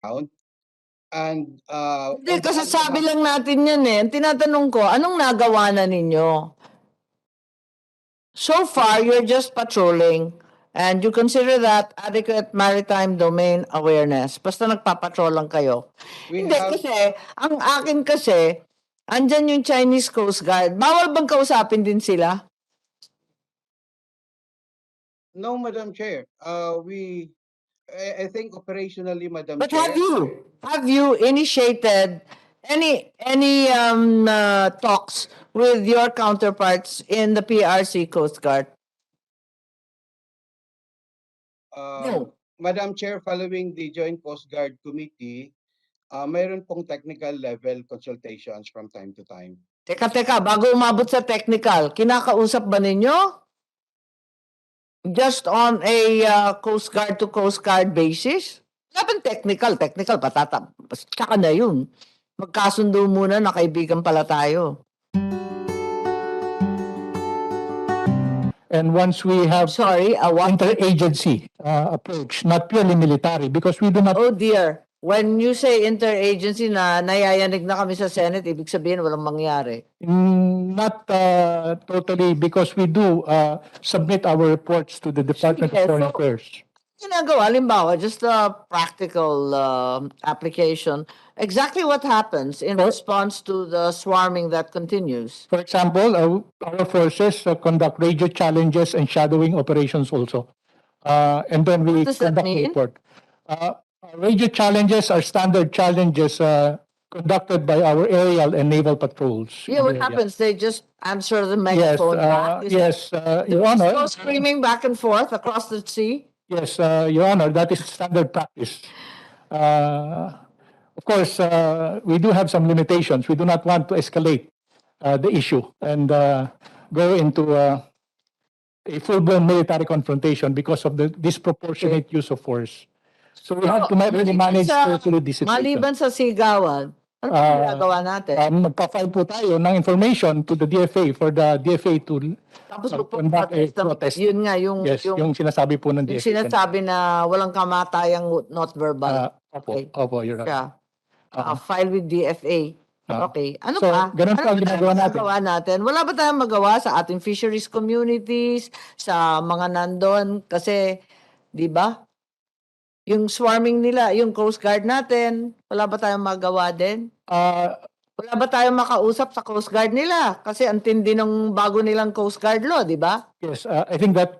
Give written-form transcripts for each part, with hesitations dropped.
ground. And Hindi, kasi sabi lang natin yan eh. Ang tinatanong ko, anong nagawa na ninyo? So far, you're just patrolling and you consider that adequate maritime domain awareness. Basta nagpapatrol lang kayo. Hindi, kasi, ang akin kasi, andyan yung Chinese Coast Guard. Bawal bang kausapin din sila? No, Madam Chair. I think operationally, Madam But Chair. have you initiated any talks with your counterparts in the PRC Coast Guard? No. Madam Chair, following the Joint Coast Guard Committee, mayroon pong technical level consultations from time to time. Teka, bago umabot sa technical, kinakausap ba ninyo? Just on a Coast Guard to Coast Guard basis? Wala bang technical, tsaka na yun. Magkasundo muna na kaibigan pala tayo. And once we have interagency approach, not purely military, because we do not. Oh dear, when you say interagency na nayayanig na kami sa Senate, ibig sabihin walang mangyari. Not totally, because we do submit our reports to the Department of Foreign Affairs. Ginagawa, halimbawa, just a practical application. Exactly what happens in response to the swarming that continues? For example, our forces conduct radio challenges and shadowing operations also. And then we What does that conduct the mean? report. Radio challenges are standard challenges conducted by our aerial and naval patrols. Yeah, what happens? They just answer the megaphone back? Your Honor. Go screaming back and forth across the sea? Yes, Your Honor, that is standard practice. Of course, we do have some limitations. We do not want to escalate the issue and go into a full-blown military confrontation because of the disproportionate use of force. So we have to really manage carefully this situation. Maliban sa sigawan, ano ginagawa natin? Magpa-file po tayo ng information to the DFA for the DFA to Tapos conduct a protest. Yun nga, yung sinasabi po ng DFA. yung sinasabi na walang kamatayang not verbal. Opo, Your Honor. File with DFA. Okay. Ano So, pa? ganun pa ang ginagawa natin. Wala ba tayong magawa sa ating fisheries communities, sa mga nandun? Kasi, di ba? Yung swarming nila, yung Coast Guard natin, wala ba tayong magawa din? Wala ba tayong makausap sa Coast Guard nila? Kasi ang tindi ng bago nilang Coast Guard law, di ba? Yes, I think that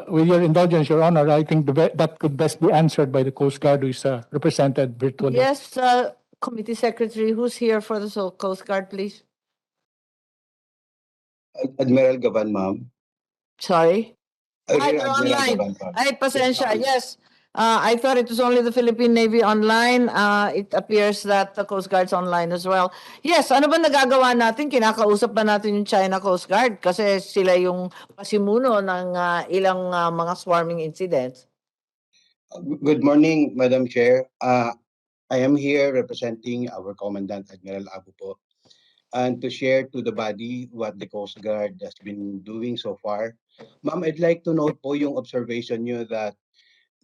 with your indulgence, Your Honor, I think that could best be answered by the Coast Guard who is represented virtually. Yes, Committee Secretary, who's here for the Coast Guard, please? Admiral Gavan, ma'am. Sorry? Admiral Online. Gavan, ma'am. Ay, pasensya. Yes. I thought it was only the Philippine Navy online. It appears that the Coast Guard's online as well. Yes, ano ba nagagawa natin? Kinakausap ba natin yung China Coast Guard? Kasi sila yung pasimuno ng ilang mga swarming incidents. Good morning, Madam Chair. I am here representing our Commandant Admiral Abu po, and to share to the body what the Coast Guard has been doing so far. Ma'am, I'd like to note po yung observation nyo that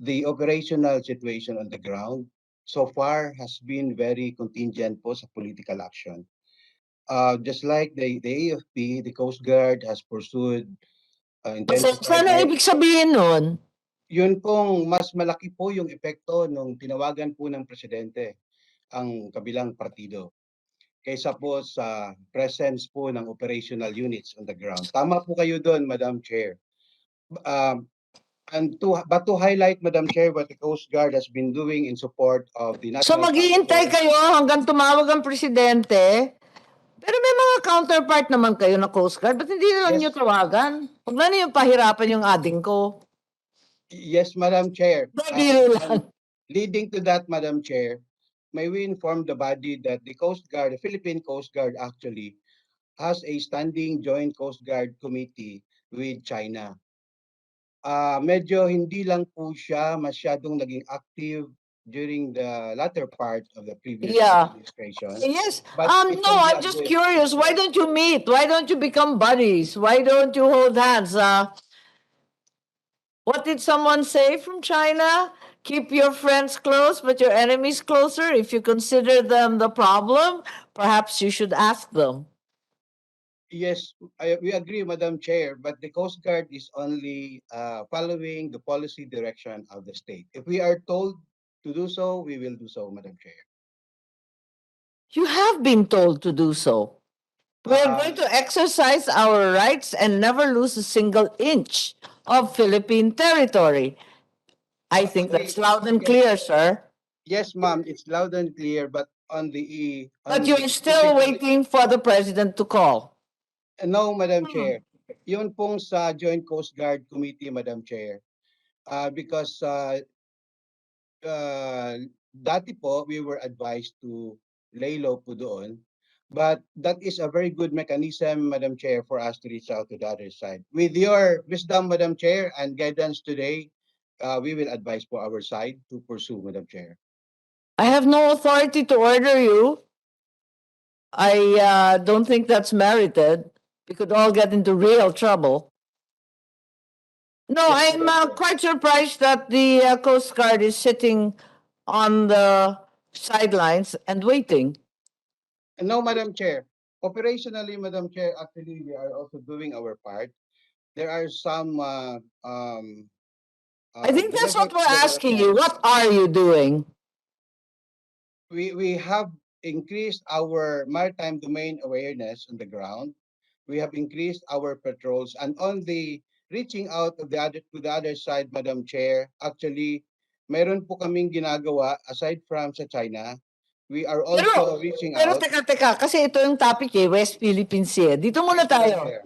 the operational situation on the ground so far has been very contingent po sa political action. Just like the AFP, the Coast Guard has pursued Sana ibig sabihin nun? Yun pong mas malaki po yung epekto nung tinawagan po ng presidente ang kabilang partido kaysa po sa presence po ng operational units on the ground. Tama po kayo doon, Madam Chair. But to highlight, Madam Chair, what the Coast Guard has been doing in support of the So national. maghihintay kayo hanggang tumawag ang presidente? Pero may mga counterpart naman kayo na Coast Guard. Ba't hindi na lang nyo tawagan? Huwag na niyo pahirapan yung ading ko. Yes, Madam Chair. Leading to that, Madam Chair, may we inform the body that the Coast Guard, the Philippine Coast Guard actually has a standing joint Coast Guard committee with China. Medyo hindi lang po siya masyadong naging active during the latter part of the previous administration. Yes. No, I'm just curious. Why don't you meet? Why don't you become buddies? Why don't you hold hands? What did someone say from China? Keep your friends close, but your enemies closer. If you consider them the problem, perhaps you should ask them. Yes, we agree, Madam Chair, but the Coast Guard is only following the policy direction of the state. If we are told to do so, we will do so, Madam Chair. You have been told to do so. We are Uh, going to exercise our rights and never lose a single inch of Philippine territory. I think agree. that's loud and Yes, clear, sir. yes, ma'am. It's loud and clear, but But on you the are still waiting for the president to call. no, Madam Hmm. Chair. Yun pong sa Joint Coast Guard Committee, Madam Chair. Because dati po, we were advised to lay low po doon. But that is a very good mechanism, Madam Chair, for us to reach out to the other side. With your wisdom, Madam Chair, and guidance today, we will advise for our side to pursue, Madam Chair. I have no authority to order you. I don't think that's merited. We could all get into real trouble. No, Yes, I'm Madam Chair. quite surprised that the Coast Guard is sitting on the sidelines and waiting. No, Madam Chair. Operationally, Madam Chair, actually, we are also doing our part. There are some I think that's what we're asking you. developments. What are you doing? We have increased our maritime domain awareness on the ground. We have increased our patrols, and on the reaching out of the other to the other side, Madam Chair, actually, meron po kaming ginagawa aside from sa China. We are Pero, also reaching pero out. teka, kasi ito yung topic West Philippine Sea. Dito muna Yes, Madam tayo. Chair.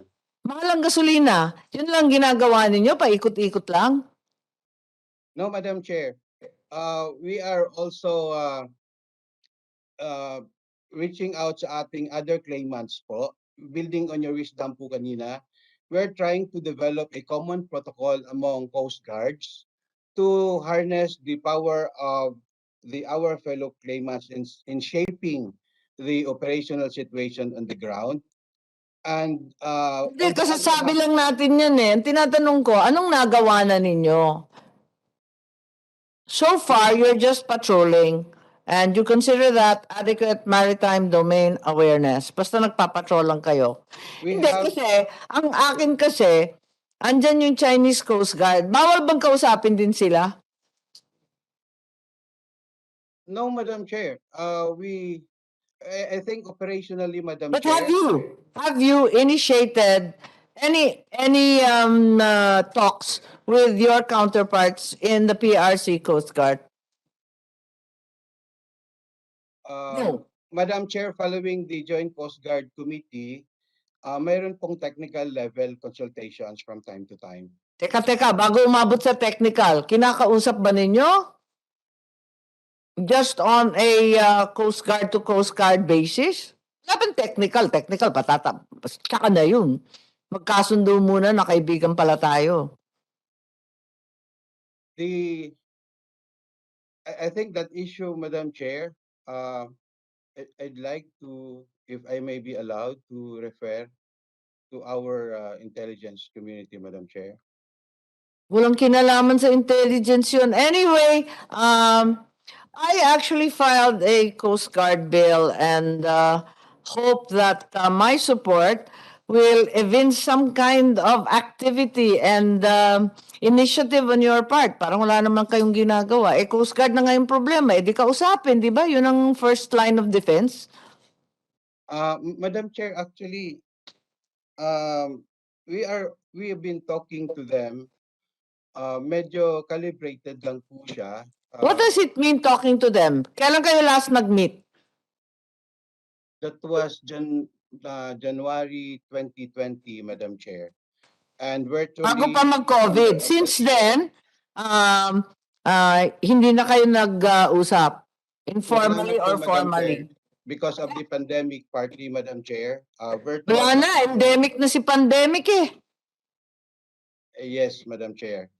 Mahal ang gasolina. Yun lang ginagawa ninyo, paikot-ikot lang. No, Madam Chair. We are also uh, reaching out sa ating other claimants po, building on your wisdom po kanina, we're trying to develop a common protocol among Coast Guards to harness the power of our fellow claimants in shaping the operational situation on the ground. And Hindi, on the other kasasabi hand, lang natin yan eh. Ang tinatanong ko, anong nagawa na ninyo? So far, you're just patrolling and you consider that adequate maritime domain awareness. Basta nagpapatrol lang kayo. we Hindi, have kasi, ang akin kasi, andyan yung Chinese Coast Guard. Bawal bang kausapin din sila? no, Madam Chair. I think operationally, Madam But Chair, have you initiated any talks with your counterparts in the PRC Coast Guard? No. Madam Chair, following the Joint Coast Guard Committee, mayroon pong technical level consultations from time to time. Teka, bago umabot sa technical, kinakausap ba ninyo? Just on a Coast Guard to Coast Guard basis? Wala bang technical, tsaka na yun. Magkasundo muna na kaibigan pala tayo. The I think that issue, Madam Chair, I'd like to, if I may be allowed, to refer to our intelligence community, Madam Chair. Walang kinalaman sa intelligence yun. Anyway, I actually filed a Coast Guard bill and hope that my support will evince some kind of activity and initiative on your part. Parang wala naman kayong ginagawa. Coast Guard na nga yung problema. Di kausapin, di ba? Yun ang first line of defense. Madam Chair, actually, we have been talking to them. Medyo calibrated lang po siya. What does it mean talking to them? Kailan kayo last nag-meet? That was January 2020, Madam Chair. And Bago virtually pa on their mag-COVID. Since then, hindi na kayo nag-usap? wala na Informally po, or Madam Chair. formally? Because of the pandemic, partly, Madam Chair. Virtual Wala na, endemic na si pandemic eh. Yes, Madam Chair.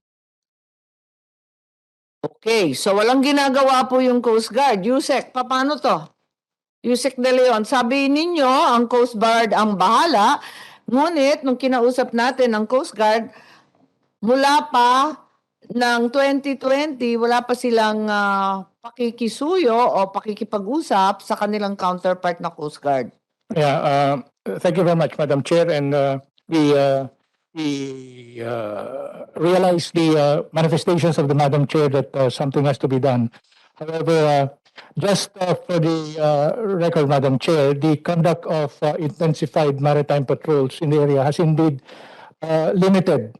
Okay, so walang ginagawa po yung Coast Guard. Yusek, paano to? Yusek De Leon, sabi ninyo, ang Coast Guard ang bahala. Ngunit, nung kinausap natin ang Coast Guard, mula pa ng 2020, wala pa silang pakikisuyo o pakikipag-usap sa kanilang counterpart na Coast Guard. Yeah, thank you very much, Madam Chair, and we realize the manifestations of the Madam Chair that something has to be done. However, just for the record, Madam Chair, the conduct of intensified maritime patrols in the area has indeed limited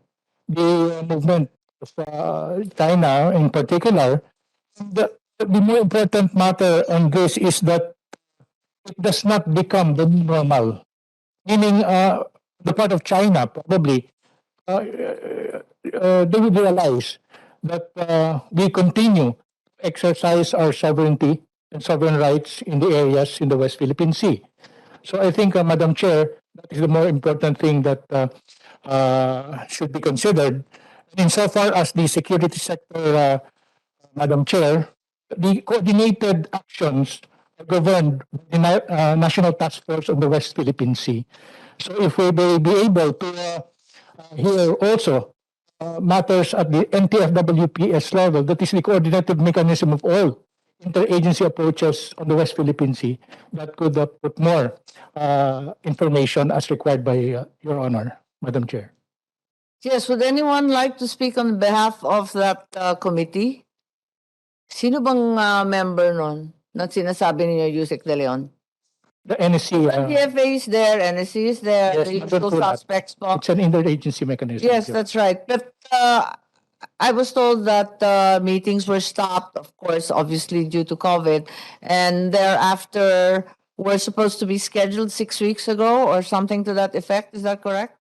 the movement of China in particular. The more important matter on this is that it does not become the new normal. Meaning, the part of China probably they would realize that we continue to exercise our sovereignty and sovereign rights in the areas in the West Philippine Sea. So I think, Madam Chair, that is the more important thing that should be considered. Insofar as the security sector, Madam Chair, the coordinated actions are governed by the National Task Force on the West Philippine Sea. So if we may be able to hear also matters at the NTFWPS level, that is the coordinated mechanism of all interagency approaches on the West Philippine Sea, that could put more information as required by Your Honor, Madam Chair. Yes, would anyone like to speak on behalf of that committee? Sino bang member nun na sinasabi ninyo, Yusek De Leon? The NSC, DFA is there, NSC is there, yes, the number usual two, suspects po. it's an interagency mechanism. Yes, that's right. But I was told that meetings were stopped, of course, obviously due to COVID, and thereafter were supposed to be scheduled 6 weeks ago or something to that effect. Is that correct?